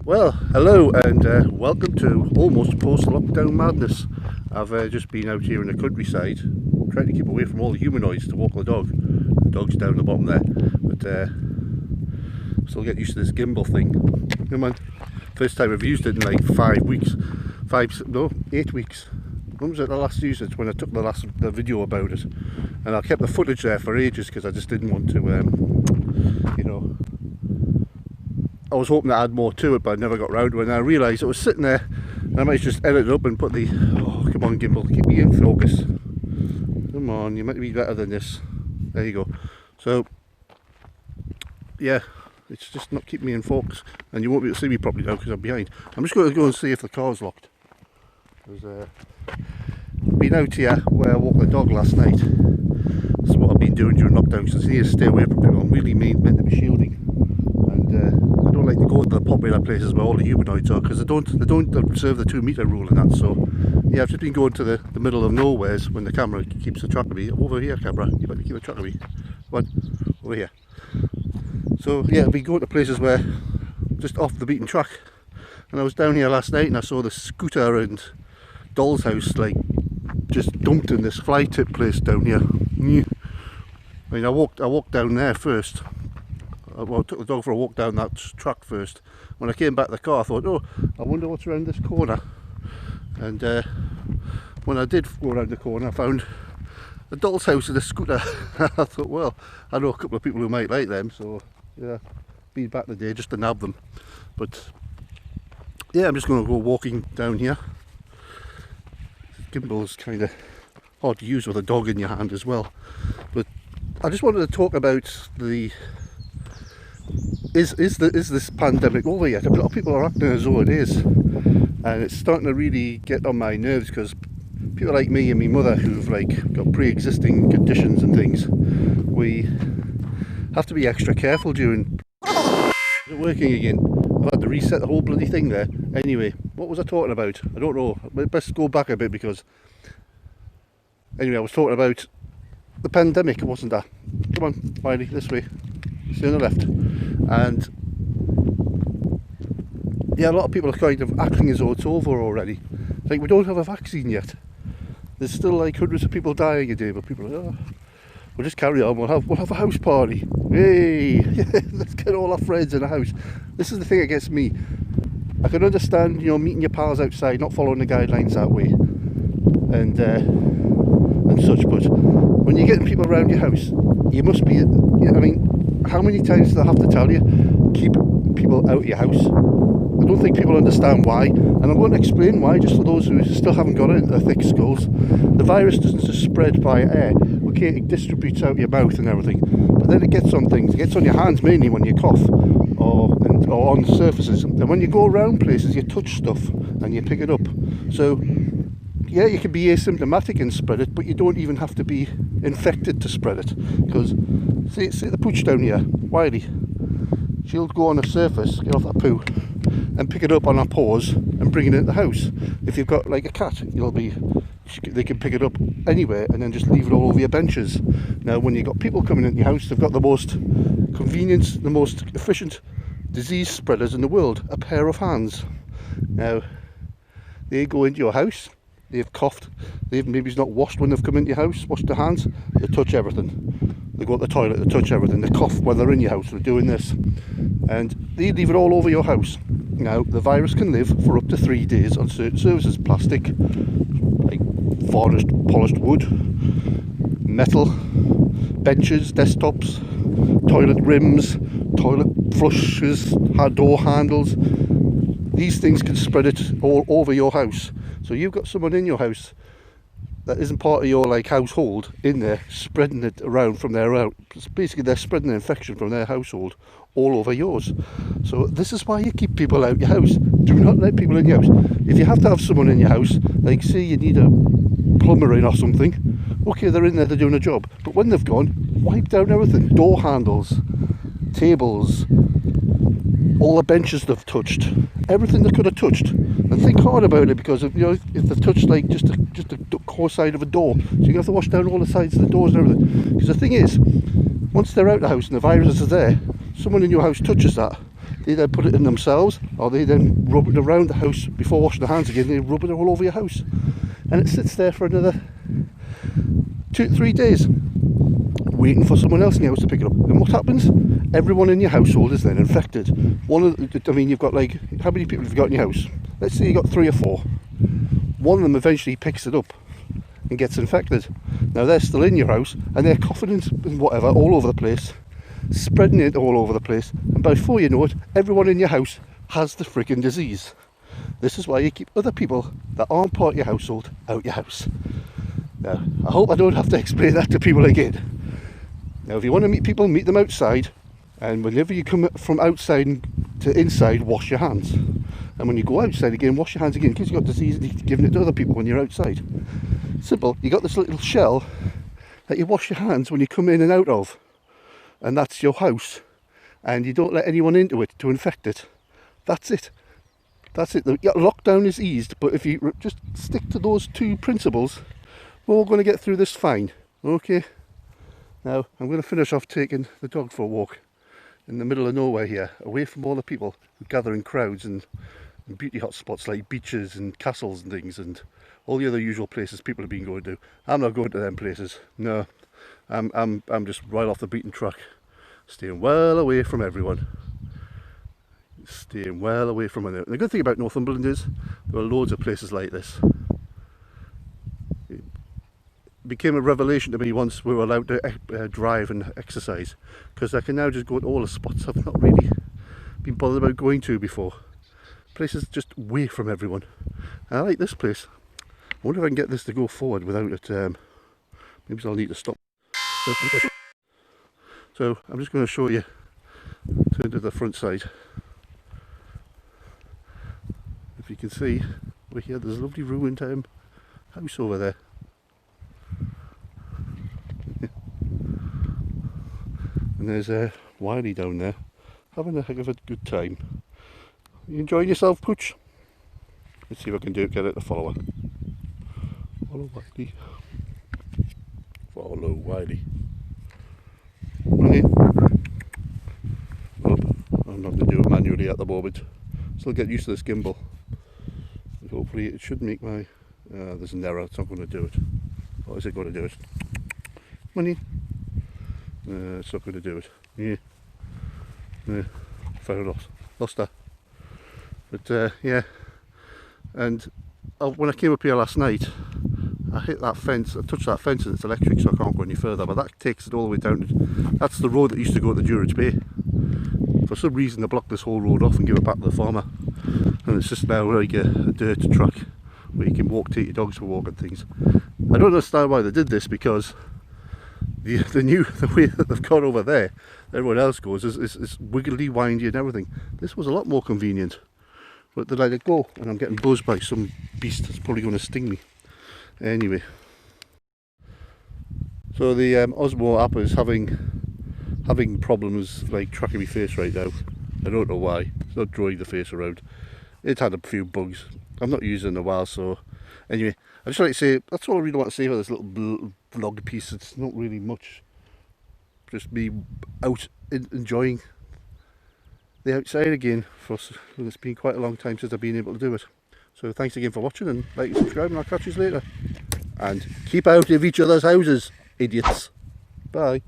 Well, hello and welcome to almost post-lockdown madness. I've just been out here in the countryside, trying to keep away from all the humanoids to walk the dog. The dog's down the bottom there, but still get used to this gimbal thing. Come on, first time I've used it in like 5 weeks, 8 weeks. When was it the last use it? When I took the video about it, and I kept the footage there for ages because I just didn't want to, you know. I was hoping to add more to it, but I never got round to it, and I realised it was sitting there, and I might just edit it up and put the, oh come on gimbal, keep me in focus, come on, you might be better than this, there you go. So yeah, it's just not keeping me in focus, and you won't be able to see me properly now because I'm behind. I'm just going to go and see if the car's locked. There's been out here where I walked the dog last night. This is what I've been doing during lockdown, so I need to stay away from people. I'm really meant to be shielding, and I don't like to go to the popular places where all the humanoids are, because they don't observe the 2 metre rule and that. So yeah, I've just been going to the middle of nowheres when the camera keeps a track of me. Over here, camera, you better keep a track of me. Come on, over here. So yeah, I've been going to places where just off the beaten track. And I was down here last night and I saw the Scooter and Doll's House like just dumped in this fly tip place down here. I mean, I walked down there first. Well, I took the dog for a walk down that track first. When I came back to the car, I thought, oh, I wonder what's around this corner. And when I did go around the corner, I found a Doll's House and a Scooter. I thought, well, I know a couple of people who might like them, so yeah, been back today just to nab them. But yeah, I'm just going to go walking down here. Gimbal's kind of hard to use with a dog in your hand as well. But I just wanted to talk about the is this pandemic over yet? A lot of people are acting as though it is, and it's starting to really get on my nerves, because people like me and my mother who've like got pre-existing conditions and things, we have to be extra careful during. Is it working again? I've had to reset the whole bloody thing there. Anyway, what was I talking about? I don't know. Best go back a bit, because anyway, I was talking about the pandemic, wasn't I? Come on, Miley, this way. Stay on the left. And yeah, a lot of people are kind of acting as though it's over already. Like, we don't have a vaccine yet. There's still like hundreds of people dying a day, but people are like, oh, we'll just carry on. We'll have a house party. Hey, let's get all our friends in a house. This is the thing that gets me. I can understand, you know, meeting your pals outside, not following the guidelines that way, and such. But when you're getting people around your house, you must be. I mean, how many times do I have to tell you, keep people out of your house? I don't think people understand why, and I'm going to explain why, just for those who still haven't got it into their thick skulls. The virus doesn't just spread by air. Okay, it distributes out your mouth and everything, but then it gets on things. It gets on your hands mainly when you cough, or on surfaces. And when you go around places, you touch stuff and you pick it up. So yeah, you can be asymptomatic and spread it, but you don't even have to be infected to spread it. Because see the pooch down here, Wiley, she'll go on a surface, get off that poo, and pick it up on her paws and bring it into the house. If you've got like a cat, they can pick it up anywhere and then just leave it all over your benches. Now, when you've got people coming into your house, they've got the most convenient, the most efficient disease spreaders in the world, a pair of hands. Now, they go into your house, they've coughed, they've maybe not washed when they've come into your house, washed their hands, they touch everything. They go to the toilet, they touch everything, they cough when they're in your house, they're doing this. And they leave it all over your house. Now, the virus can live for up to 3 days on certain surfaces: plastic, like varnished, polished wood, metal, benches, desktops, toilet rims, toilet flushes, door handles. These things can spread it all over your house. So you've got someone in your house that isn't part of your like household in there, spreading it around from their out. Basically, they're spreading the infection from their household all over yours. So this is why you keep people out your house. Do not let people in your house. If you have to have someone in your house, like say you need a plumber in or something, okay, they're in there, they're doing a job. But when they've gone, wipe down everything: door handles, tables, all the benches they've touched, everything they could have touched. And think hard about it, because if, you know, if they've touched like just the core side of a door, so you have to wash down all the sides of the doors and everything. Because the thing is, once they're out of the house and the virus is there, someone in your house touches that, They then put it in themselves, or they then rub it around the house before washing their hands again. They rub it all over your house, and it sits there for another 2 to 3 days, waiting for someone else in your house to pick it up. And what happens? Everyone in your household is then infected. You've got, like, how many people have you got in your house? Let's say you got 3 or 4. One of them eventually picks it up and gets infected. Now they're still in your house and they're coughing and whatever all over the place, spreading it all over the place, and before you know it, everyone in your house has the freaking disease. This is why you keep other people that aren't part of your household out your house. Now, I hope I don't have to explain that to people again. Now, if you want to meet people, meet them outside, and whenever you come from outside to inside, wash your hands. And when you go outside again, wash your hands again, because you've got disease and you're giving it to other people when you're outside. Simple. You got this little shell that you wash your hands when you come in and out of, and that's your house, and you don't let anyone into it to infect it. That's it. That's it. The lockdown is eased, but if you just stick to those 2 principles, we're all going to get through this fine. Okay? Now, I'm going to finish off taking the dog for a walk in the middle of nowhere here, away from all the people who gather in crowds and beauty hot spots like beaches and castles and things, and all the other usual places people have been going to. I'm not going to them places. No, I'm just right off the beaten track, staying well away from everyone. Staying well away from it. The good thing about Northumberland is there are loads of places like this. It became a revelation to me once we were allowed to drive and exercise, because I can now just go to all the spots I've not really been bothered about going to before. Places just away from everyone. And I like this place. I wonder if I can get this to go forward without it. Maybe I'll need to stop. So I'm just going to show you. Turn to the front side. If you can see, over here there's a lovely ruined house over there. And there's Wiley down there, having a heck of a good time. You enjoying yourself, Pooch? Let's see if I can get it to follow her. Follow Wiley. Follow Wiley. Right. Oh, I'm not going to do it manually at the moment. Still get used to this gimbal. And hopefully it should make my... there's an error, it's not going to do it. Or is it going to do it? Money. It's not going to do it. Yeah. Fair lost her. But yeah, and when I came up here last night, I hit that fence, I touched that fence and it's electric, so I can't go any further, but that takes it all the way down. That's the road that used to go to Durage Bay. For some reason they blocked this whole road off and give it back to the farmer, and it's just now like a dirt track where you can take your dogs for a walk and things. I don't understand why they did this, because the way that they've got over there, everyone else goes, is wiggly, windy and everything. This was a lot more convenient, but they let it go, and I'm getting buzzed by some beast that's probably going to sting me. Anyway, so the Osmo app is having problems like tracking my face right now. I don't know why. It's not drawing the face around. It had a few bugs. I'm not using it in a while, so anyway, I just like to say that's all I really want to say for this little vlog piece. It's not really much, just me out enjoying the outside again. It's been quite a long time since I've been able to do it. So thanks again for watching, and like and subscribe, and I'll catch you later. And keep out of each other's houses, idiots. Bye.